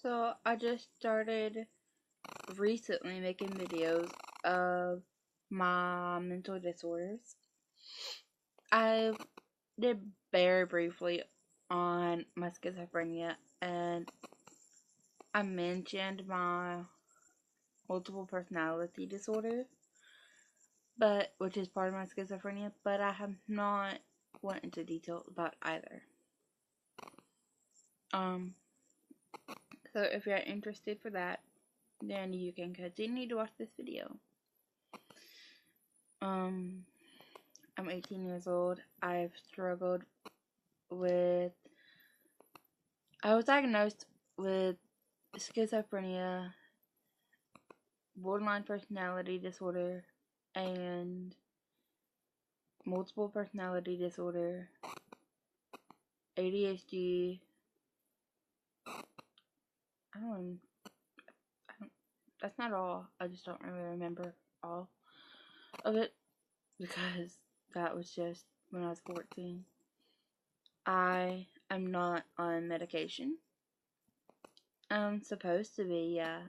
So I just started recently making videos of my mental disorders. I did very briefly on my schizophrenia, and I mentioned my multiple personality disorder, but which is part of my schizophrenia, but I have not went into detail about either. So if you're interested for that, then you can continue to watch this video. I'm 18 years old. I've struggled with, I was diagnosed with schizophrenia, borderline personality disorder, and multiple personality disorder, ADHD. I don't, that's not all. I just don't really remember all of it because that was just when I was 14. I am not on medication. I'm supposed to be, yeah.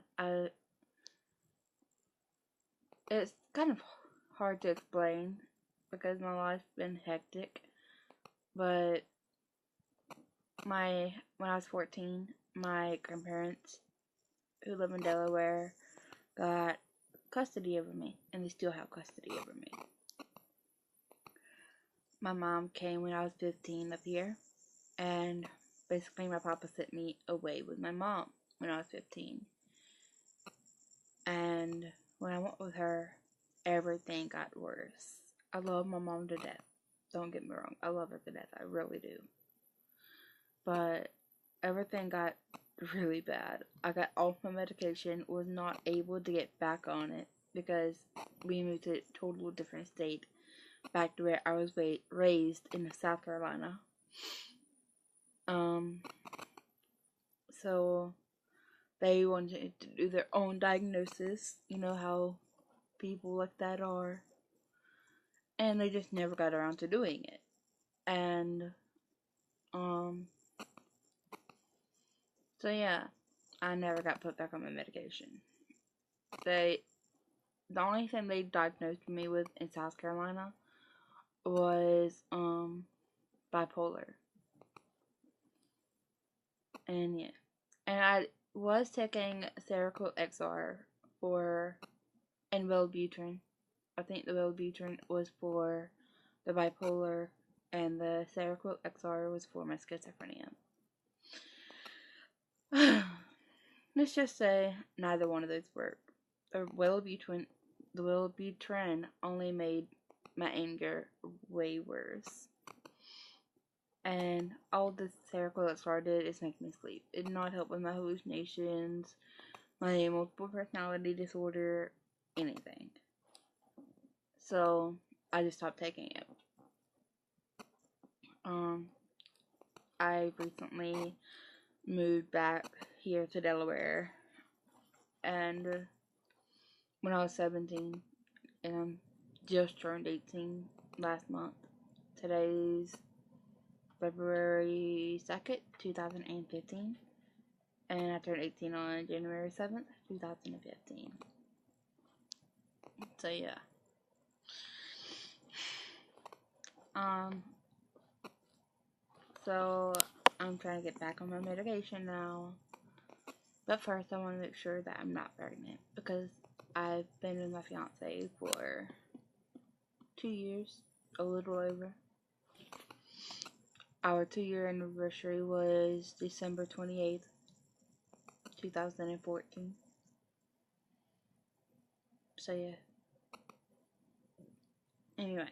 It's kind of hard to explain because my life's been hectic, but when I was 14, my grandparents, who live in Delaware, got custody over me, and they still have custody over me. My mom came when I was 15 up here, and basically my papa sent me away with my mom when I was 15. And when I went with her, everything got worse. I love my mom to death. Don't get me wrong. I love her to death. I really do. But everything got really bad. I got off my medication, was not able to get back on it because we moved to a total different state, back to where I was raised in South Carolina. So they wanted to do their own diagnosis. You know how people like that are. And they just never got around to doing it. And, so yeah, I never got put back on my medication. The only thing they diagnosed me with in South Carolina was, bipolar. And yeah. And I was taking Seroquel XR and Wellbutrin. I think the Wellbutrin was for the bipolar, and the Seroquel XR was for my schizophrenia. Let's just say neither one of those worked. The Wellbutrin only made my anger way worse. And all the Seroquel XR did is make me sleep. It did not help with my hallucinations, my multiple personality disorder, anything. So I just stopped taking it. I recently moved back here to Delaware, and when I was 17, and I'm just turned 18 last month. Today's February 2nd, 2015, and I turned 18 on January 7th, 2015. So yeah. So I'm trying to get back on my medication now. But first, I want to make sure that I'm not pregnant because I've been with my fiance for 2 years, a little over. Our 2-year anniversary was December 28th, 2014. So yeah. Anyway.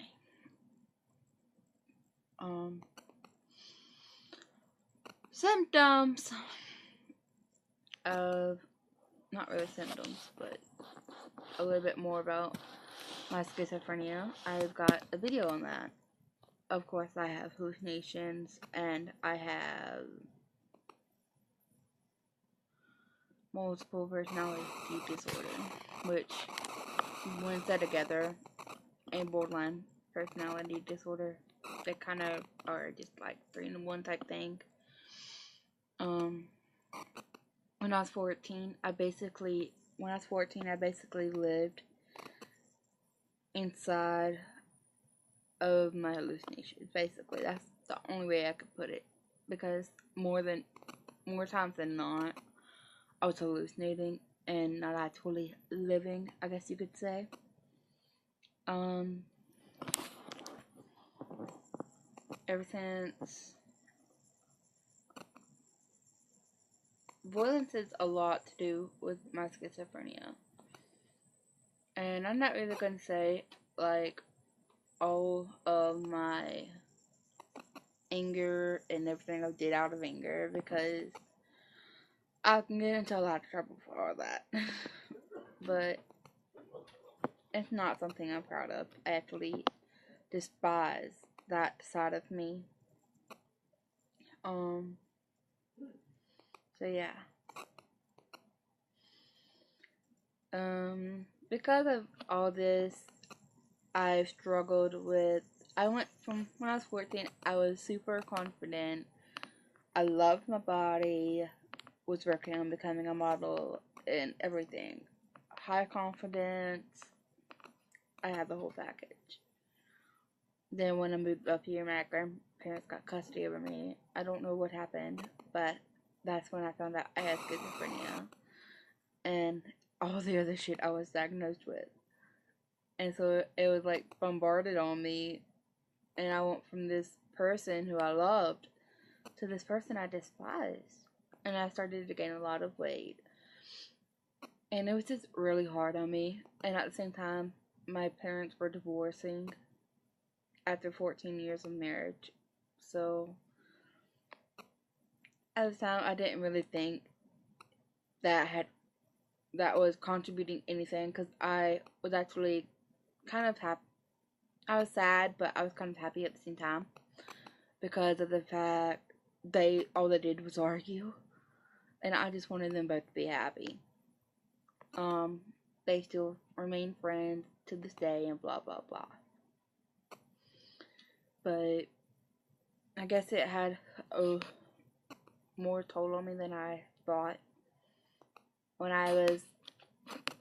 Symptoms of, not really symptoms, but a little bit more about my schizophrenia. I've got a video on that. Of course, I have hallucinations, and I have multiple personality disorder, which, when said together, and borderline personality disorder, they kind of are just like 3-in-1 type thing. when I was 14, I basically lived inside of my hallucinations. Basically, that's the only way I could put it, because more times than not, I was hallucinating and not actually living, I guess you could say. Ever since, violence has a lot to do with my schizophrenia. And I'm not really going to say, like, all of my anger and everything I did out of anger, because I can get into a lot of trouble for all that. But it's not something I'm proud of. I actually despise that side of me. So yeah. Because of all this, I've struggled with, I went from, when I was 14, I was super confident. I loved my body, was working on becoming a model and everything. High confidence. I had the whole package. Then when I moved up here, my grandparents got custody over me. I don't know what happened, but that's when I found out I had schizophrenia and all the other shit I was diagnosed with. And so it was like bombarded on me, and I went from this person who I loved to this person I despised. And I started to gain a lot of weight. And it was just really hard on me. And at the same time, my parents were divorcing after 14 years of marriage. So at the time, I didn't really think that was contributing anything, because I was actually kind of happy. I was sad, but I was kind of happy at the same time, because of the fact all they did was argue, and I just wanted them both to be happy. They still remain friends to this day, and blah blah blah. But I guess it had a more toll on me than I thought. When I was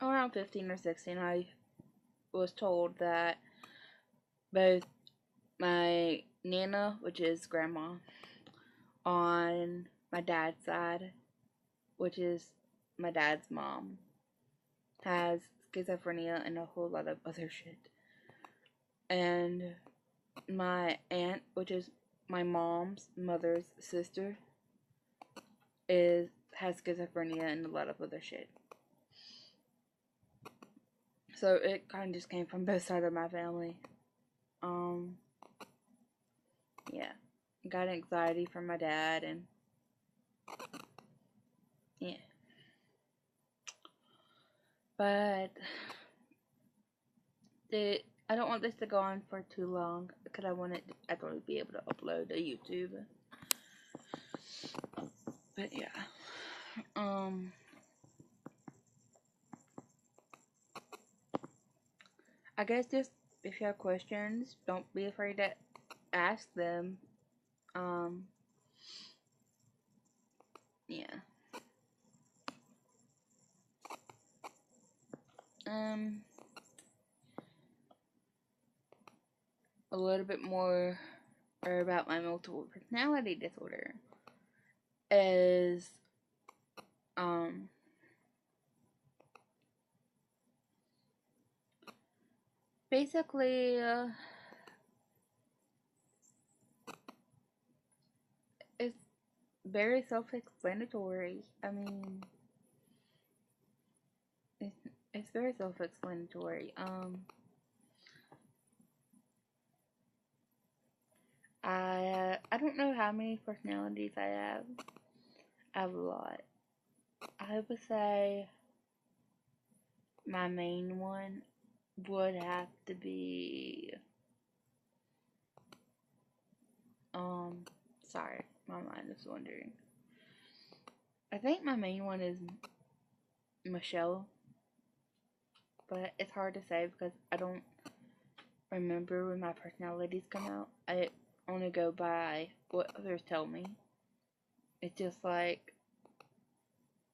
around 15 or 16, I was told that both my Nana, which is grandma, on my dad's side, which is my dad's mom, has schizophrenia and a whole lot of other shit. And my aunt, which is my mom's mother's sister, has schizophrenia and a lot of other shit. So it kind of just came from both sides of my family. Yeah. Got anxiety from my dad, and yeah. But I don't want this to go on for too long, because I want it to actually be able to upload to YouTube. But yeah. I guess just if you have questions, don't be afraid to ask them. Yeah. A little bit more about my multiple personality disorder is, basically, it's very self-explanatory. I mean, it's very self-explanatory. I don't know how many personalities I have. I have a lot. I would say my main one would have to be, sorry, my mind is wandering. I think my main one is Michelle, but it's hard to say because I don't remember when my personalities come out. I only go by what others tell me. It's just like,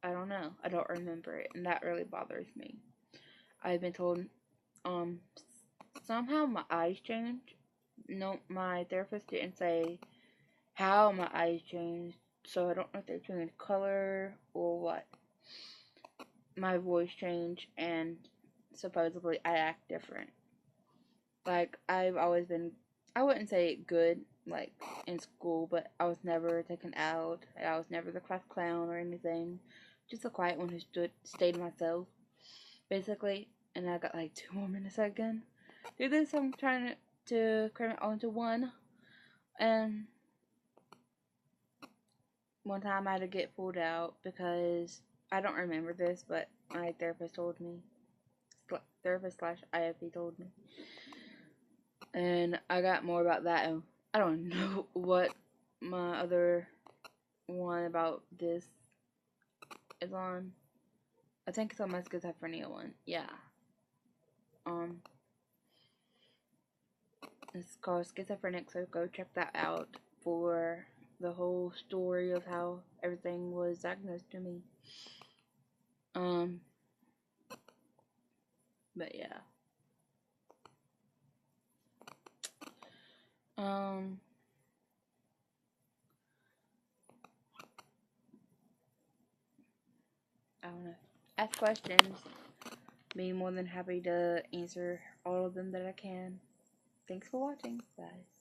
I don't know. I don't remember it, and that really bothers me. I've been told, um, somehow my eyes changed. No, my therapist didn't say how my eyes changed, so I don't know if they changed color or what. My voice changed, and supposedly I act different. Like, I've always been, I wouldn't say good, like, in school, but I was never taken out. I was never the class clown or anything. Just a quiet one who stayed myself, basically. And I got like 2 more minutes again. Do this, I'm trying to cram it all into one. And one time I had to get pulled out because I don't remember this, but my therapist told me. Therapist slash IFP told me. And I got more about that, and I don't know what my other one about this is on. I think it's on my schizophrenia one. Yeah. It's called Schizophrenic, so go check that out for the whole story of how everything was diagnosed to me. But yeah. I don't know. Ask questions. Be more than happy to answer all of them that I can. Thanks for watching, guys.